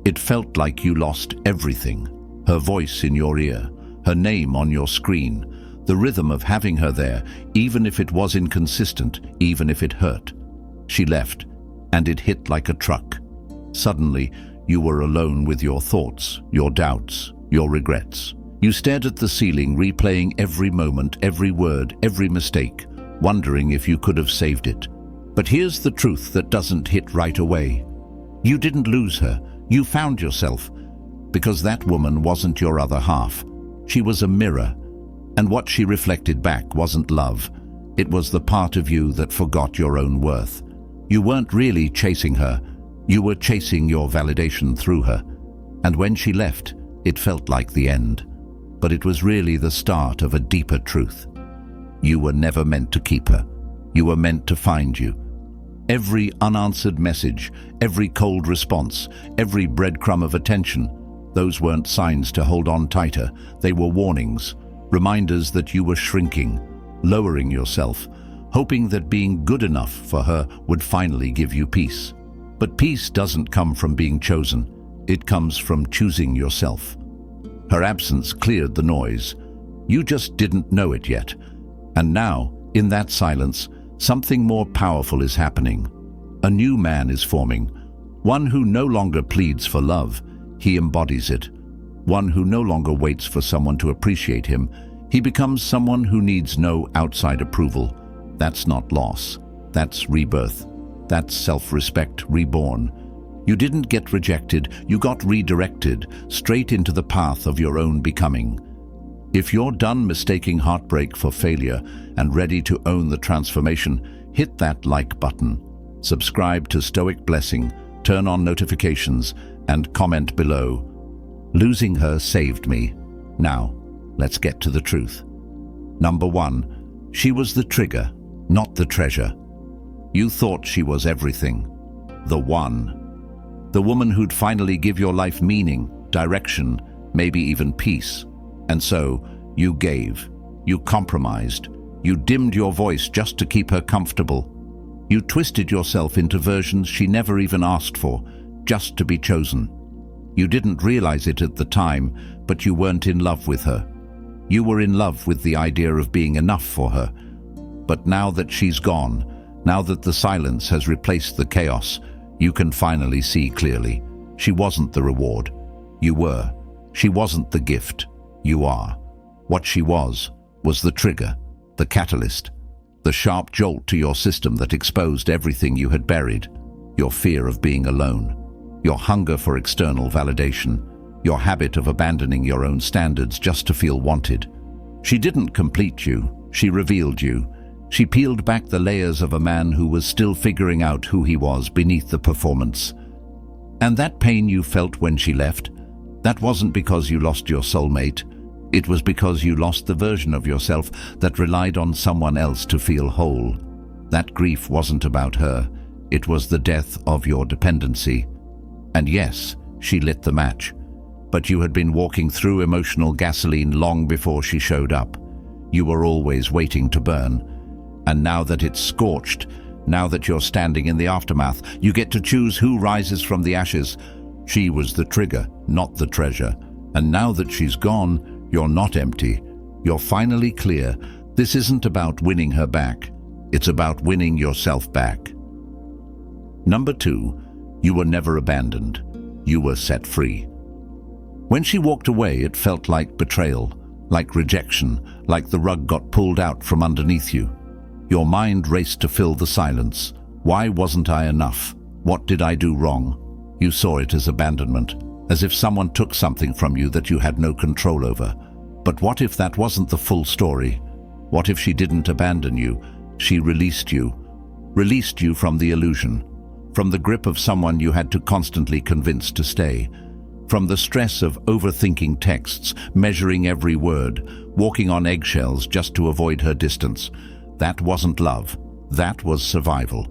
It felt like you lost everything. Her voice in your ear, her name on your screen, the rhythm of having her there, even if it was inconsistent, even if it hurt. She left, and it hit like a truck. Suddenly, you were alone with your thoughts, your doubts, your regrets. You stared at the ceiling, replaying every moment, every word, every mistake, wondering if you could have saved it. But here's the truth that doesn't hit right away. You didn't lose her. You found yourself. Because that woman wasn't your other half. She was a mirror. And what she reflected back wasn't love. It was the part of you that forgot your own worth. You weren't really chasing her. You were chasing your validation through her. And when she left, it felt like the end. But it was really the start of a deeper truth. You were never meant to keep her. You were meant to find you. Every unanswered message, every cold response, every breadcrumb of attention, those weren't signs to hold on tighter. They were warnings, reminders that you were shrinking, lowering yourself, hoping that being good enough for her would finally give you peace. But peace doesn't come from being chosen. It comes from choosing yourself. Her absence cleared the noise. You just didn't know it yet. And now, in that silence, something more powerful is happening. A new man is forming. One who no longer pleads for love. He embodies it. One who no longer waits for someone to appreciate him. He becomes someone who needs no outside approval. That's not loss. That's rebirth. That's self-respect reborn. You didn't get rejected. You got redirected straight into the path of your own becoming. If you're done mistaking heartbreak for failure and ready to own the transformation, hit that like button. Subscribe to Stoic Blessing, turn on notifications, and comment below. Losing her saved me. Now, let's get to the truth. Number 1, she was the trigger, not the treasure. You thought she was everything. The one. The woman who'd finally give your life meaning, direction, maybe even peace. And so, you gave. You compromised. You dimmed your voice just to keep her comfortable. You twisted yourself into versions she never even asked for, just to be chosen. You didn't realize it at the time, but you weren't in love with her. You were in love with the idea of being enough for her. But now that she's gone, now that the silence has replaced the chaos, you can finally see clearly. She wasn't the reward. You were. She wasn't the gift. You are. What she was the trigger, the catalyst, the sharp jolt to your system that exposed everything you had buried. Your fear of being alone, your hunger for external validation, your habit of abandoning your own standards just to feel wanted. She didn't complete you, she revealed you. She peeled back the layers of a man who was still figuring out who he was beneath the performance. And that pain you felt when she left, that wasn't because you lost your soulmate. It was because you lost the version of yourself that relied on someone else to feel whole. That grief wasn't about her. It was the death of your dependency. And yes, she lit the match. But you had been walking through emotional gasoline long before she showed up. You were always waiting to burn. And now that it's scorched, now that you're standing in the aftermath, you get to choose who rises from the ashes. She was the trigger, not the treasure. And now that she's gone, you're not empty. You're finally clear. This isn't about winning her back. It's about winning yourself back. Number 2, you were never abandoned. You were set free. When she walked away, it felt like betrayal, like rejection, like the rug got pulled out from underneath you. Your mind raced to fill the silence. Why wasn't I enough? What did I do wrong? You saw it as abandonment, as if someone took something from you that you had no control over. But what if that wasn't the full story? What if she didn't abandon you? She released you from the illusion, from the grip of someone you had to constantly convince to stay, from the stress of overthinking texts, measuring every word, walking on eggshells just to avoid her distance. That wasn't love. That was survival.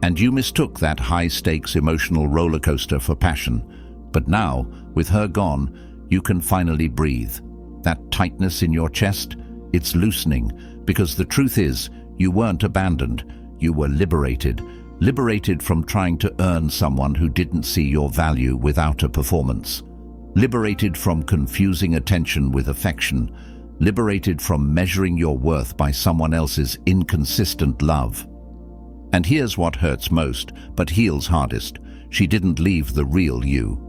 And you mistook that high-stakes emotional roller coaster for passion. But now, with her gone, you can finally breathe. That tightness in your chest, it's loosening, because the truth is, you weren't abandoned. You were liberated. Liberated from trying to earn someone who didn't see your value without a performance. Liberated from confusing attention with affection. Liberated from measuring your worth by someone else's inconsistent love. And here's what hurts most, but heals hardest. She didn't leave the real you.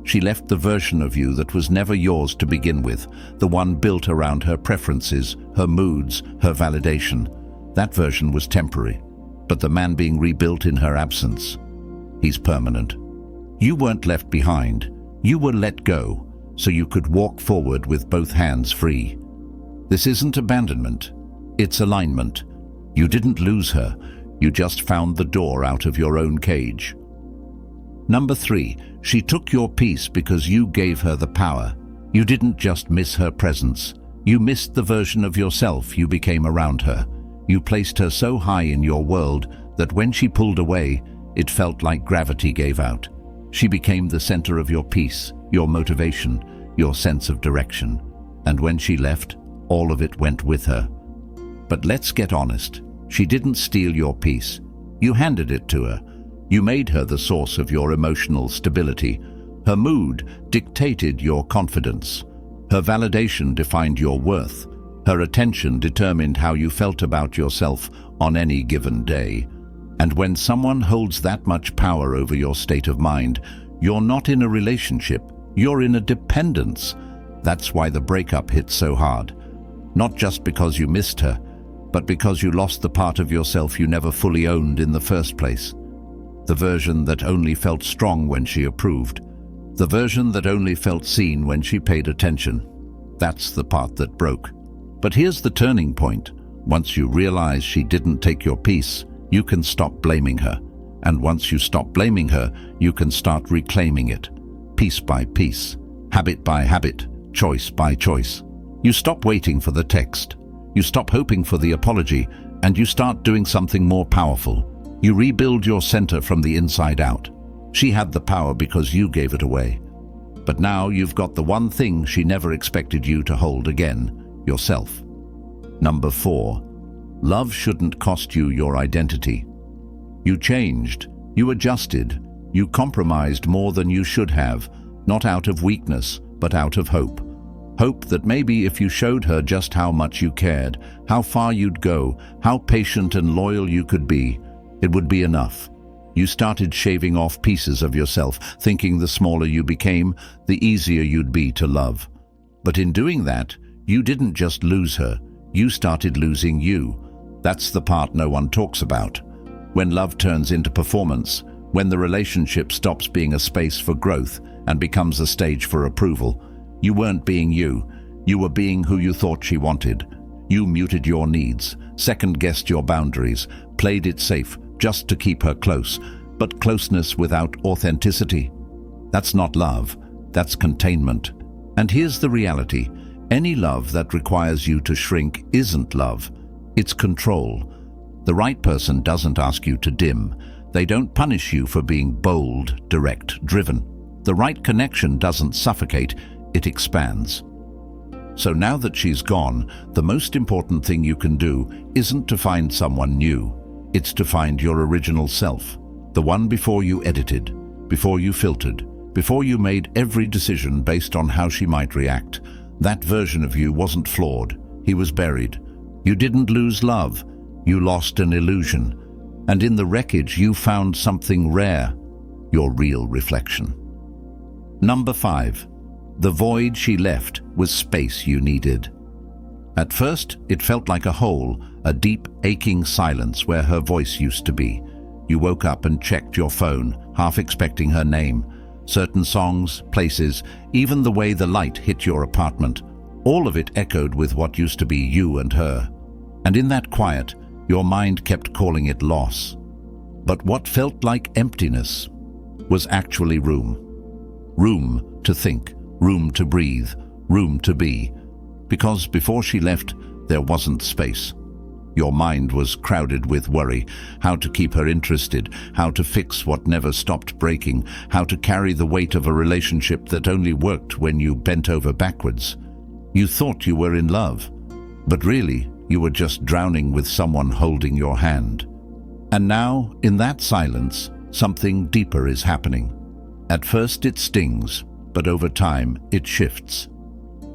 She left the version of you that was never yours to begin with, the one built around her preferences, her moods, her validation. That version was temporary, but the man being rebuilt in her absence, he's permanent. You weren't left behind. You were let go, so you could walk forward with both hands free. This isn't abandonment, it's alignment. You didn't lose her, you just found the door out of your own cage. Number 3, she took your peace because you gave her the power. You didn't just miss her presence. You missed the version of yourself you became around her. You placed her so high in your world that when she pulled away, it felt like gravity gave out. She became the center of your peace, your motivation, your sense of direction. And when she left, all of it went with her. But let's get honest. She didn't steal your peace. You handed it to her. You made her the source of your emotional stability. Her mood dictated your confidence. Her validation defined your worth. Her attention determined how you felt about yourself on any given day. And when someone holds that much power over your state of mind, you're not in a relationship, you're in a dependence. That's why the breakup hit so hard. Not just because you missed her, but because you lost the part of yourself you never fully owned in the first place. The version that only felt strong when she approved. The version that only felt seen when she paid attention. That's the part that broke. But here's the turning point. Once you realize she didn't take your peace, you can stop blaming her. And once you stop blaming her, you can start reclaiming it. Piece by piece, habit by habit, choice by choice. You stop waiting for the text. You stop hoping for the apology, and you start doing something more powerful. You rebuild your center from the inside out. She had the power because you gave it away. But now you've got the one thing she never expected you to hold again, yourself. Number 4, love shouldn't cost you your identity. You changed, you adjusted, you compromised more than you should have, not out of weakness, but out of hope. Hope that maybe if you showed her just how much you cared, how far you'd go, how patient and loyal you could be, it would be enough. You started shaving off pieces of yourself, thinking the smaller you became, the easier you'd be to love. But in doing that, you didn't just lose her, you started losing you. That's the part no one talks about. When love turns into performance, when the relationship stops being a space for growth and becomes a stage for approval, you weren't being you. You were being who you thought she wanted. You muted your needs, second-guessed your boundaries, played it safe just to keep her close, but closeness without authenticity. That's not love, that's containment. And here's the reality. Any love that requires you to shrink isn't love, it's control. The right person doesn't ask you to dim. They don't punish you for being bold, direct, driven. The right connection doesn't suffocate, it expands. So now that she's gone, the most important thing you can do isn't to find someone new. It's to find your original self, the one before you edited, before you filtered, before you made every decision based on how she might react. That version of you wasn't flawed, he was buried. You didn't lose love, you lost an illusion. And in the wreckage you found something rare, your real reflection. Number 5. The void she left was space you needed. At first, it felt like a hole, a deep, aching silence where her voice used to be. You woke up and checked your phone, half expecting her name. Certain songs, places, even the way the light hit your apartment, all of it echoed with what used to be you and her. And in that quiet, your mind kept calling it loss. But what felt like emptiness was actually room. Room to think, room to breathe, room to be. Because before she left, there wasn't space. Your mind was crowded with worry, how to keep her interested, how to fix what never stopped breaking, how to carry the weight of a relationship that only worked when you bent over backwards. You thought you were in love, but really you were just drowning with someone holding your hand. And now, in that silence, something deeper is happening. At first it stings, but over time it shifts.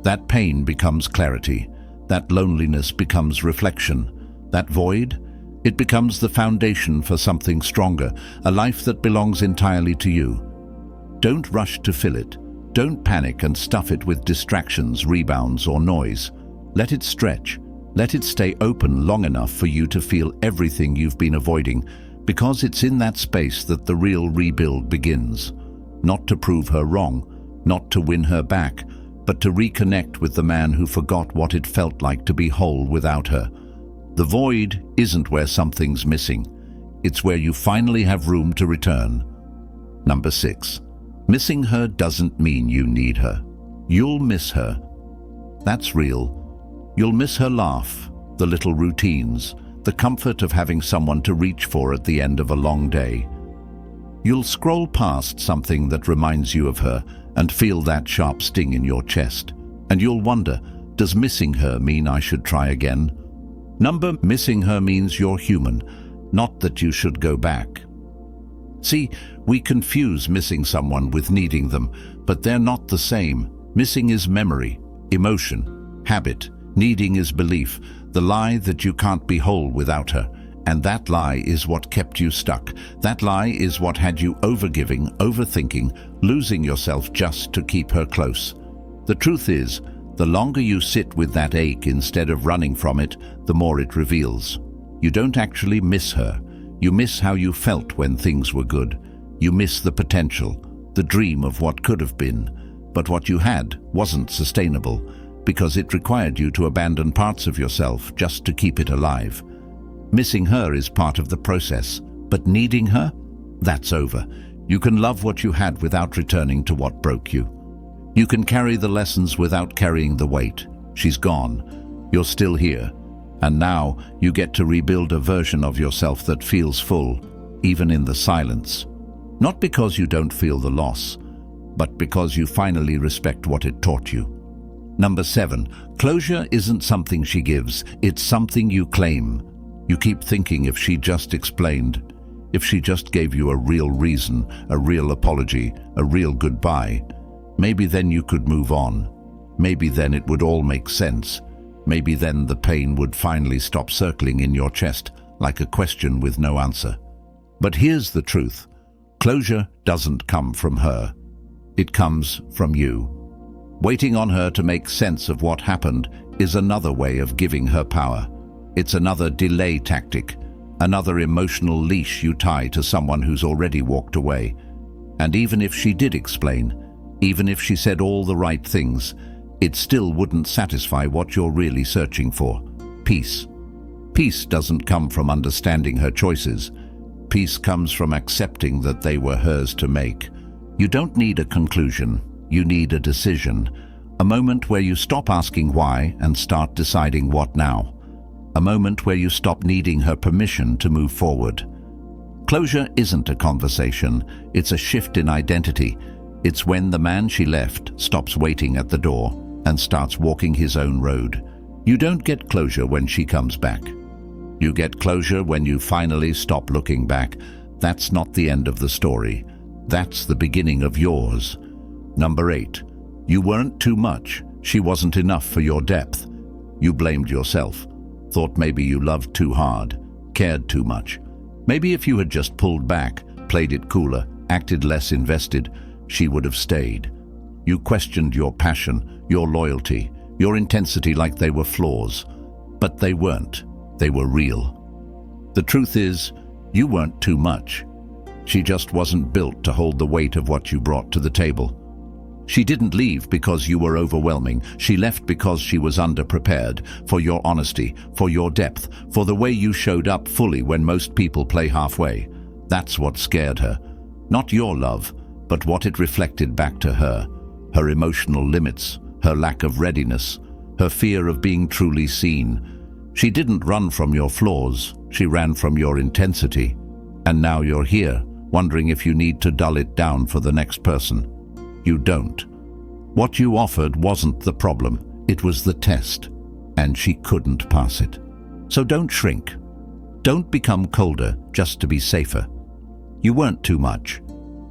That pain becomes clarity. That loneliness becomes reflection. That void, it becomes the foundation for something stronger, a life that belongs entirely to you. Don't rush to fill it. Don't panic and stuff it with distractions, rebounds, or noise. Let it stretch. Let it stay open long enough for you to feel everything you've been avoiding, because it's in that space that the real rebuild begins. Not to prove her wrong, not to win her back, but to reconnect with the man who forgot what it felt like to be whole without her. The void isn't where something's missing. It's where you finally have room to return. Number 6. Missing her doesn't mean you need her. You'll miss her. That's real. You'll miss her laugh, the little routines, the comfort of having someone to reach for at the end of a long day. You'll scroll past something that reminds you of her and feel that sharp sting in your chest. And you'll wonder, does missing her mean I should try again? Missing her means you're human, not that you should go back. See, we confuse missing someone with needing them, but they're not the same. Missing is memory, emotion, habit. Needing is belief, the lie that you can't be whole without her. And that lie is what kept you stuck. That lie is what had you overgiving, overthinking, losing yourself just to keep her close. The truth is, the longer you sit with that ache instead of running from it, the more it reveals. You don't actually miss her. You miss how you felt when things were good. You miss the potential, the dream of what could have been. But what you had wasn't sustainable, because it required you to abandon parts of yourself just to keep it alive. Missing her is part of the process, but needing her? That's over. You can love what you had without returning to what broke you. You can carry the lessons without carrying the weight. She's gone. You're still here. And now you get to rebuild a version of yourself that feels full, even in the silence. Not because you don't feel the loss, but because you finally respect what it taught you. Number 7, closure isn't something she gives, it's something you claim. You keep thinking if she just explained, if she just gave you a real reason, a real apology, a real goodbye, maybe then you could move on. Maybe then it would all make sense. Maybe then the pain would finally stop circling in your chest like a question with no answer. But here's the truth. Closure doesn't come from her. It comes from you. Waiting on her to make sense of what happened is another way of giving her power. It's another delay tactic, another emotional leash you tie to someone who's already walked away. And even if she did explain, even if she said all the right things, it still wouldn't satisfy what you're really searching for: peace. Peace doesn't come from understanding her choices. Peace comes from accepting that they were hers to make. You don't need a conclusion, you need a decision. A moment where you stop asking why and start deciding what now. A moment where you stop needing her permission to move forward. Closure isn't a conversation, it's a shift in identity. It's when the man she left stops waiting at the door and starts walking his own road. You don't get closure when she comes back. You get closure when you finally stop looking back. That's not the end of the story. That's the beginning of yours. Number 8, you weren't too much. She wasn't enough for your depth. You blamed yourself. Thought maybe you loved too hard, cared too much. Maybe if you had just pulled back, played it cooler, acted less invested, she would have stayed. You questioned your passion, your loyalty, your intensity like they were flaws. But they weren't. They were real. The truth is, you weren't too much. She just wasn't built to hold the weight of what you brought to the table. She didn't leave because you were overwhelming. She left because she was underprepared for your honesty, for your depth, for the way you showed up fully when most people play halfway. That's what scared her. Not your love, but what it reflected back to her. Her emotional limits, her lack of readiness, her fear of being truly seen. She didn't run from your flaws, she ran from your intensity. And now you're here, wondering if you need to dull it down for the next person. You don't. What you offered wasn't the problem, it was the test, and she couldn't pass it. So don't shrink. Don't become colder just to be safer. You weren't too much.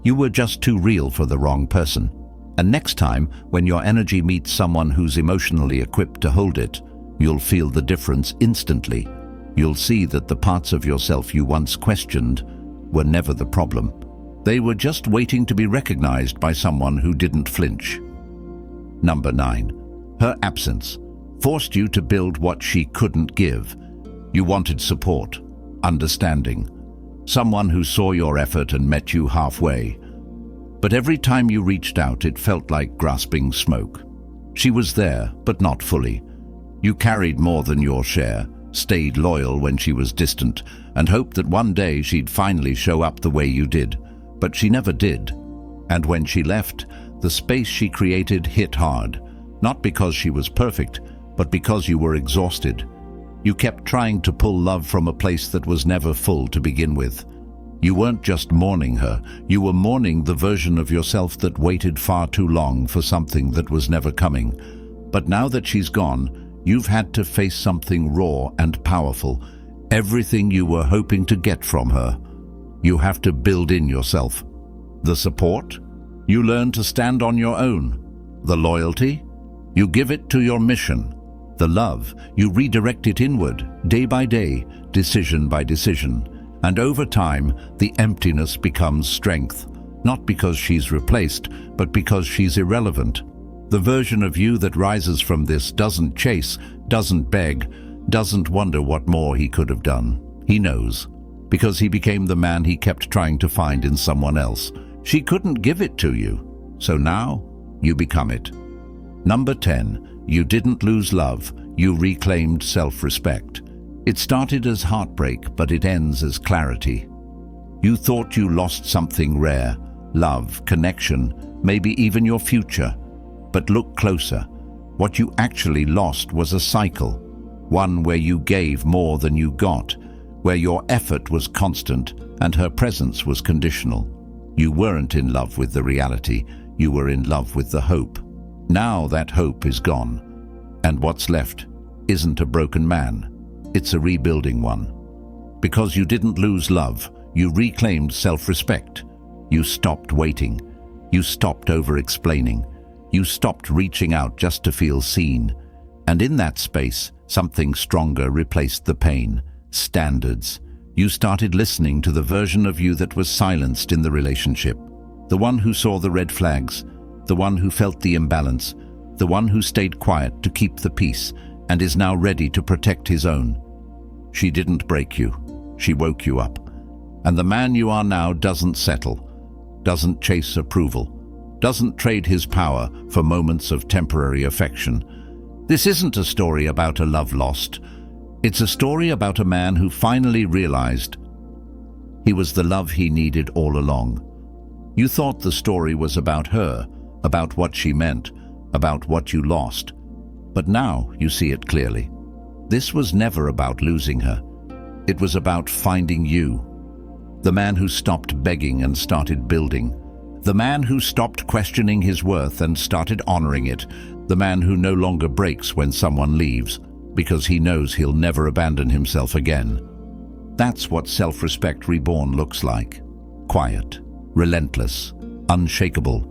You were just too real for the wrong person. And next time, when your energy meets someone who's emotionally equipped to hold it, you'll feel the difference instantly. You'll see that the parts of yourself you once questioned were never the problem. They were just waiting to be recognized by someone who didn't flinch. Number 9. Her absence forced you to build what she couldn't give. You wanted support, understanding, someone who saw your effort and met you halfway. But every time you reached out, it felt like grasping smoke. She was there, but not fully. You carried more than your share, stayed loyal when she was distant, and hoped that one day she'd finally show up the way you did. But she never did. And when she left, the space she created hit hard, not because she was perfect, but because you were exhausted. You kept trying to pull love from a place that was never full to begin with. You weren't just mourning her, you were mourning the version of yourself that waited far too long for something that was never coming. But now that she's gone, you've had to face something raw and powerful, everything you were hoping to get from her. You have to build in yourself. The support? You learn to stand on your own. The loyalty? You give it to your mission. The love? You redirect it inward, day by day, decision by decision. And over time, the emptiness becomes strength, not because she's replaced, but because she's irrelevant. The version of you that rises from this doesn't chase, doesn't beg, doesn't wonder what more he could have done. He knows, because he became the man he kept trying to find in someone else. She couldn't give it to you, so now you become it. Number 10. You didn't lose love, you reclaimed self-respect. It started as heartbreak, but it ends as clarity. You thought you lost something rare, love, connection, maybe even your future. But look closer. What you actually lost was a cycle, one where you gave more than you got, where your effort was constant and her presence was conditional. You weren't in love with the reality, you were in love with the hope. Now that hope is gone, and what's left isn't a broken man. It's a rebuilding one. Because you didn't lose love, you reclaimed self-respect. You stopped waiting. You stopped over-explaining. You stopped reaching out just to feel seen. And in that space, something stronger replaced the pain. Standards. You started listening to the version of you that was silenced in the relationship. The one who saw the red flags. The one who felt the imbalance. The one who stayed quiet to keep the peace and is now ready to protect his own. She didn't break you. She woke you up. And the man you are now doesn't settle, doesn't chase approval, doesn't trade his power for moments of temporary affection. This isn't a story about a love lost. It's a story about a man who finally realized he was the love he needed all along. You thought the story was about her, about what she meant, about what you lost. But now you see it clearly. This was never about losing her. It was about finding you. The man who stopped begging and started building. The man who stopped questioning his worth and started honoring it. The man who no longer breaks when someone leaves, because he knows he'll never abandon himself again. That's what self-respect reborn looks like. Quiet, relentless, unshakable.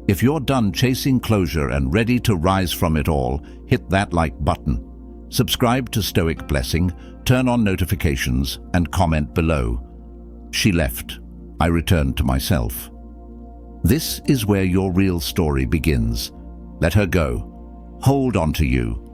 If you're done chasing closure and ready to rise from it all, hit that like button. Subscribe to Stoic Blessing, turn on notifications, and comment below. She left. I returned to myself. This is where your real story begins. Let her go. Hold on to you.